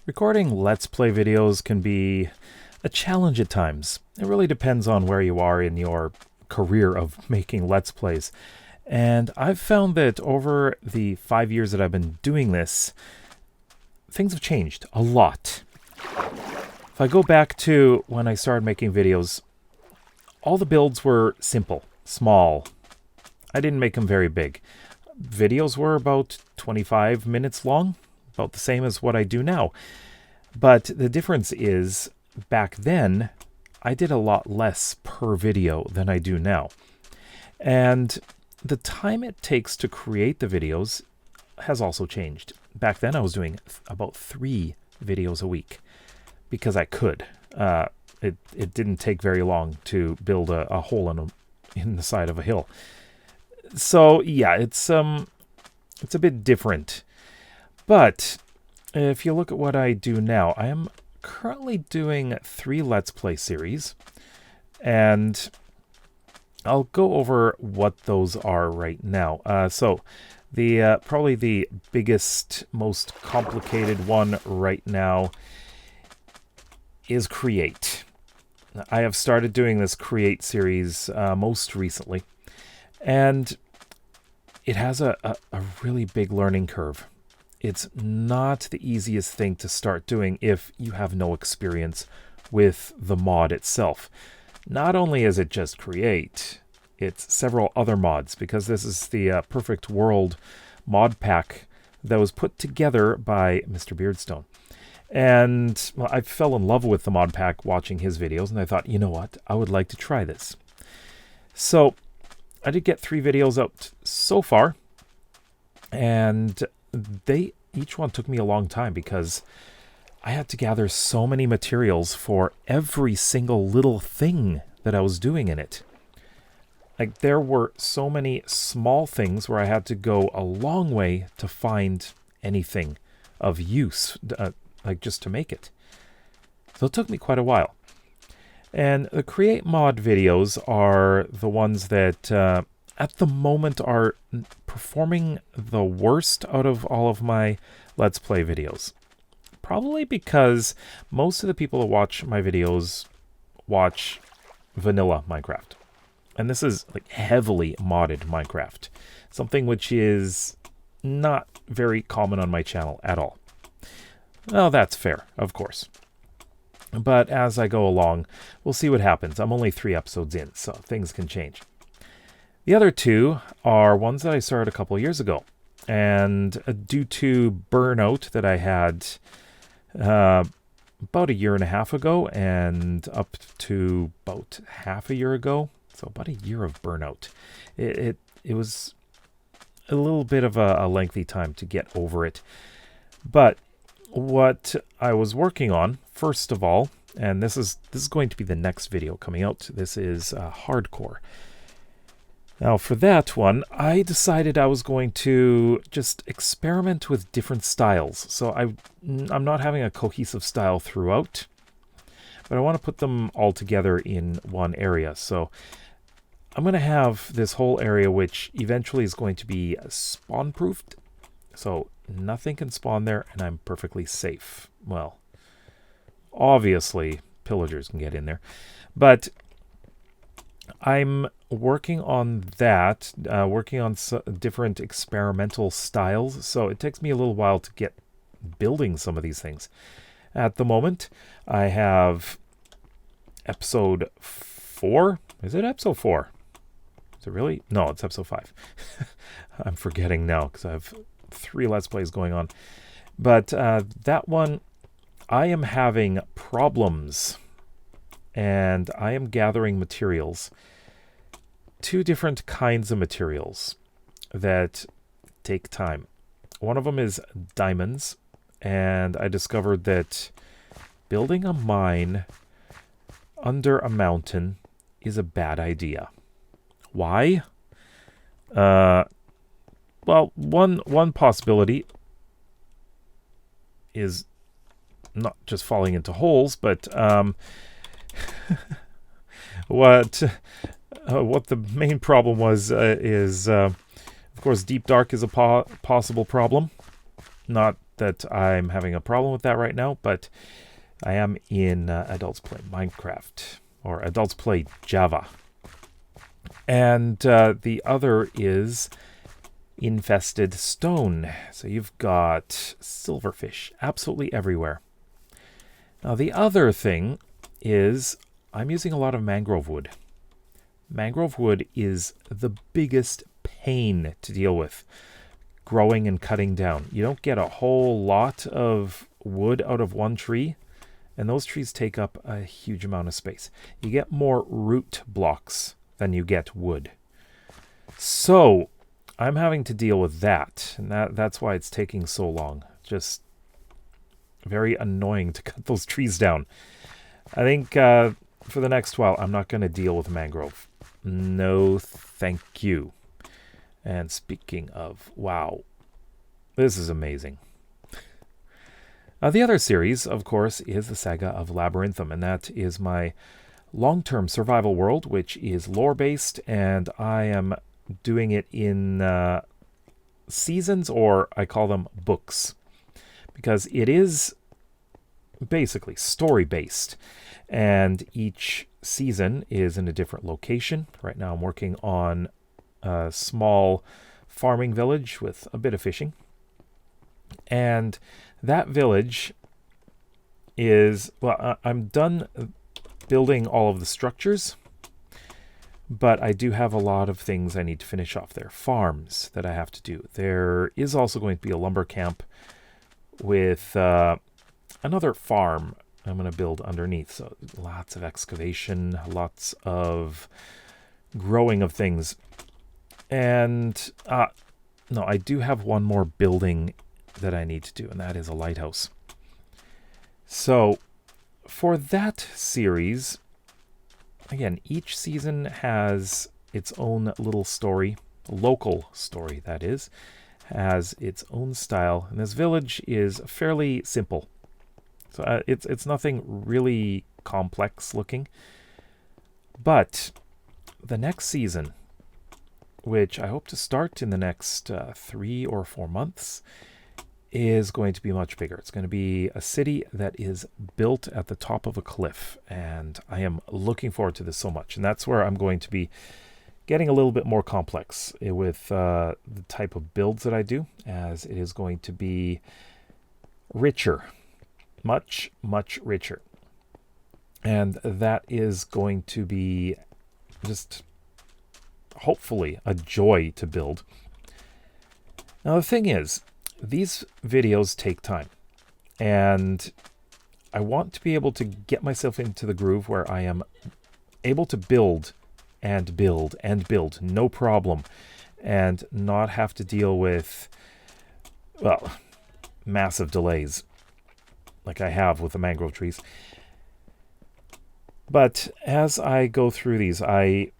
Recording Let's Play videos can be a challenge at times. It really depends on where you are in your career of making Let's Plays. And I've found that over the 5 years that I've been doing this, things have changed a lot. If I go back to when I started making videos, all the builds were simple, small. I didn't make them very big. Videos were about 25 minutes long, about the same as what I do now. But the difference is, back then, I did a lot less per video than I do now. And the time it takes to create the videos has also changed. Back then I was doing about 3 videos a week because I could. It didn't take very long to build a hole in the side of a hill. So yeah, it's a bit different. But if you look at what I do now, I am currently doing 3 Let's Play series, and I'll go over what those are right now. So the probably the biggest, most complicated one right now is Create. I have started doing this Create series most recently, and it has a really big learning curve. It's not the easiest thing to start doing if you have no experience with the mod itself. Not only is it just Create, it's several other mods, because this is the Perfect World mod pack that was put together by Mr. Beardstone. And well, I fell in love with the mod pack watching his videos, and I thought, you know what, I would like to try this. So I did get 3 videos out so far, and each one took me a long time because I had to gather so many materials for every single little thing that I was doing in it. Like, there were so many small things where I had to go a long way to find anything of use, like just to make it. So it took me quite a while. And the Create mod videos are the ones that at the moment are performing the worst out of all of my Let's Play videos. Probably because most of the people that watch my videos watch vanilla Minecraft. And this is like heavily modded Minecraft. Something which is not very common on my channel at all. Well, that's fair, of course. But as I go along, we'll see what happens. I'm only 3 episodes in, so things can change. The other 2 are ones that I started a couple of years ago. And due to burnout that I had about a year and a half ago and up to about half a year ago, so about a year of burnout, it was a little bit of a lengthy time to get over it. But what I was working on, first of all, and this is going to be the next video coming out, this is hardcore. Now for that one, I decided I was going to just experiment with different styles. So I'm not having a cohesive style throughout, but I want to put them all together in one area. So I'm going to have this whole area which eventually is going to be spawn-proofed. So nothing can spawn there, and I'm perfectly safe. Well, obviously pillagers can get in there, but I'm working on that, working on different experimental styles, so it takes me a little while to get building some of these things. At the moment, I have episode 4. Is it episode 4? Is it really? No, it's episode 5. I'm forgetting now because I have 3 Let's Plays going on. But that one, I am having problems, and I am gathering materials. 2 different kinds of materials that take time. One of them is diamonds, and I discovered that building a mine under a mountain is a bad idea. Why? Well, one possibility is not just falling into holes, but what the main problem was is, of course, deep dark is a possible problem. Not that I'm having a problem with that right now, but I am in Adults Play Minecraft, or Adults Play Java. And the other is Infested Stone. So you've got silverfish absolutely everywhere. Now the other thing is I'm using a lot of mangrove wood. Mangrove wood is the biggest pain to deal with, growing and cutting down. You don't get a whole lot of wood out of one tree, and those trees take up a huge amount of space. You get more root blocks than you get wood. So I'm having to deal with that, and that's why it's taking so long. Just very annoying to cut those trees down. I think for the next while, I'm not going to deal with mangrove. No, thank you. And speaking of, wow, this is amazing. The other series, of course, is the Saga of Labyrinth, and that is my long-term survival world, which is lore-based, and I am doing it in seasons, or I call them books, because it is basically story-based, and each season is in a different location. Right now I'm working on a small farming village with a bit of fishing, and that village is, well, I'm done building all of the structures, but I do have a lot of things I need to finish off there. Farms that I have to do. There is also going to be a lumber camp with another farm I'm going to build underneath. So lots of excavation, lots of growing of things. And no, I do have one more building that I need to do, and that is a lighthouse. So for that series, again, each season has its own little story, local story that is, has its own style, and this village is fairly simple. So it's nothing really complex looking, but the next season, which I hope to start in the next 3 or 4 months, is going to be much bigger. It's going to be a city that is built at the top of a cliff, and I am looking forward to this so much. And that's where I'm going to be getting a little bit more complex with the type of builds that I do, as it is going to be richer, much, much richer. And that is going to be just hopefully a joy to build. Now the thing is, these videos take time, and I want to be able to get myself into the groove where I am able to build and build and build, no problem, and not have to deal with, well, massive delays like I have with the mangrove trees. But as I go through these, I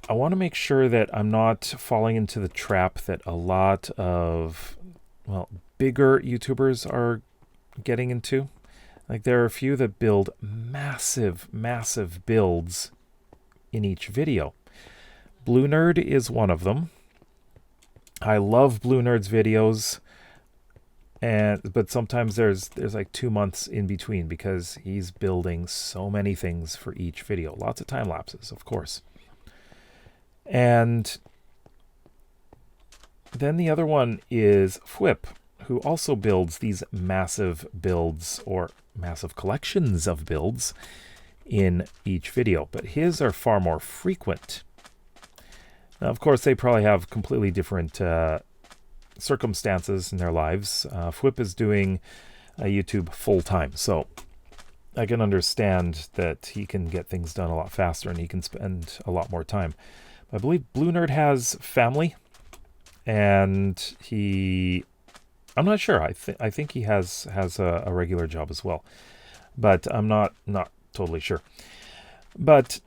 want to make sure that I'm not falling into the trap that a lot of, well, bigger YouTubers are getting into. Like, there are a few that build massive, massive builds in each video. Blue Nerd is one of them. I love Blue Nerd's videos, but sometimes there's like 2 months in between because he's building so many things for each video. Lots of time lapses, of course. And then the other one is Fwip, who also builds these massive builds, or massive collections of builds, in each video. But his are far more frequent. Now, of course, they probably have completely different circumstances in their lives. Fwip is doing YouTube full-time, so I can understand that he can get things done a lot faster and he can spend a lot more time. I believe Blue Nerd has family, and I'm not sure. I think he has a regular job as well, but I'm not totally sure. But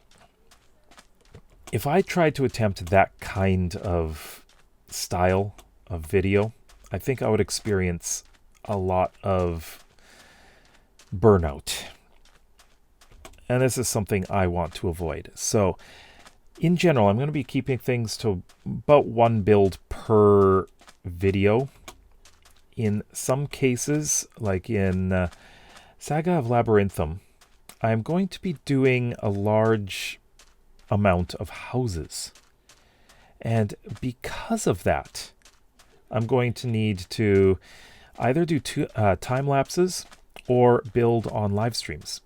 if I tried to attempt that kind of style of video, I think I would experience a lot of burnout. And this is something I want to avoid. So in general, I'm going to be keeping things to about 1 build per video in some cases, like in Saga of Labyrinth, I'm going to be doing a large amount of houses. And because of that, I'm going to need to either do time lapses or build on live streams.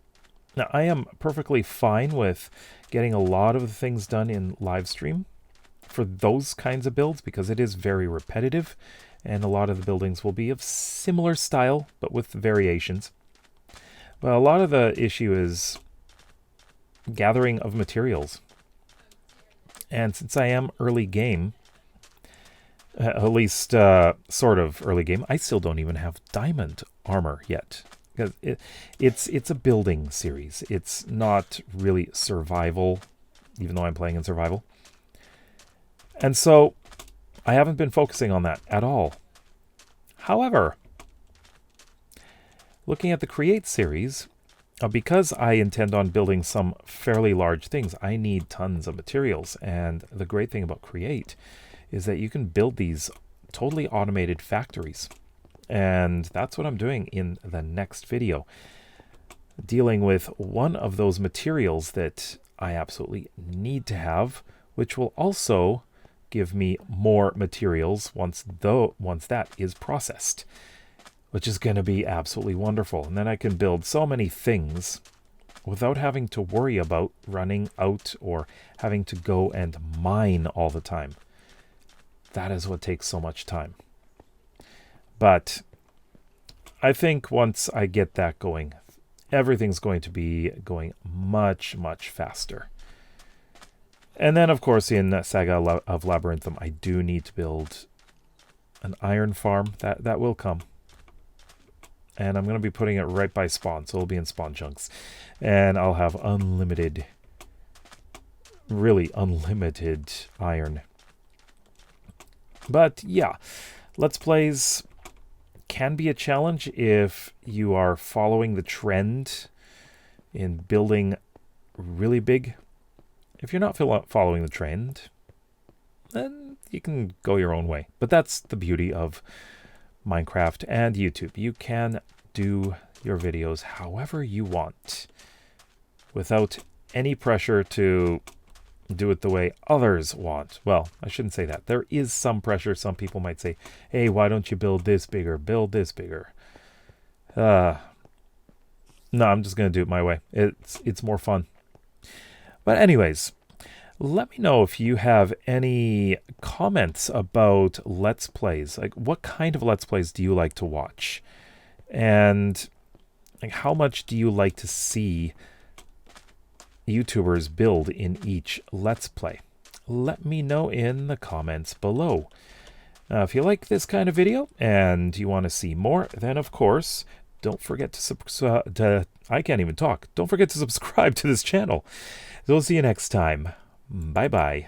Now, I am perfectly fine with getting a lot of the things done in live stream for those kinds of builds because it is very repetitive and a lot of the buildings will be of similar style but with variations. Well, a lot of the issue is gathering of materials. And since I am early game, at least sort of early game, I still don't even have diamond armor yet. Because it's a building series. It's not really survival, even though I'm playing in survival. And so I haven't been focusing on that at all. However, looking at the Create series, because I intend on building some fairly large things, I need tons of materials. And the great thing about Create is that you can build these totally automated factories. And that's what I'm doing in the next video, dealing with one of those materials that I absolutely need to have, which will also give me more materials once that is processed, which is going to be absolutely wonderful. And then I can build so many things without having to worry about running out or having to go and mine all the time. That is what takes so much time. But I think once I get that going, everything's going to be going much, much faster. And then, of course, in Saga of Labyrinth, I do need to build an iron farm. That will come. And I'm going to be putting it right by spawn, so it'll be in spawn chunks. And I'll have unlimited, really unlimited iron. But yeah, Let's Plays can be a challenge if you are following the trend in building really big. If you're not following the trend, then you can go your own way. But that's the beauty of Minecraft and YouTube. You can do your videos however you want without any pressure to do it the way others want. Well, I shouldn't say that. There is some pressure. Some people might say, hey, why don't you build this bigger? Build this bigger. No, I'm just going to do it my way. It's more fun. But anyways, let me know if you have any comments about Let's Plays. Like, what kind of Let's Plays do you like to watch? And like, how much do you like to see YouTubers build in each Let's Play? Let me know in the comments below. If you like this kind of video and you want to see more, then of course, don't forget to subscribe. I can't even talk. Don't forget to subscribe to this channel. So we'll see you next time. Bye-bye.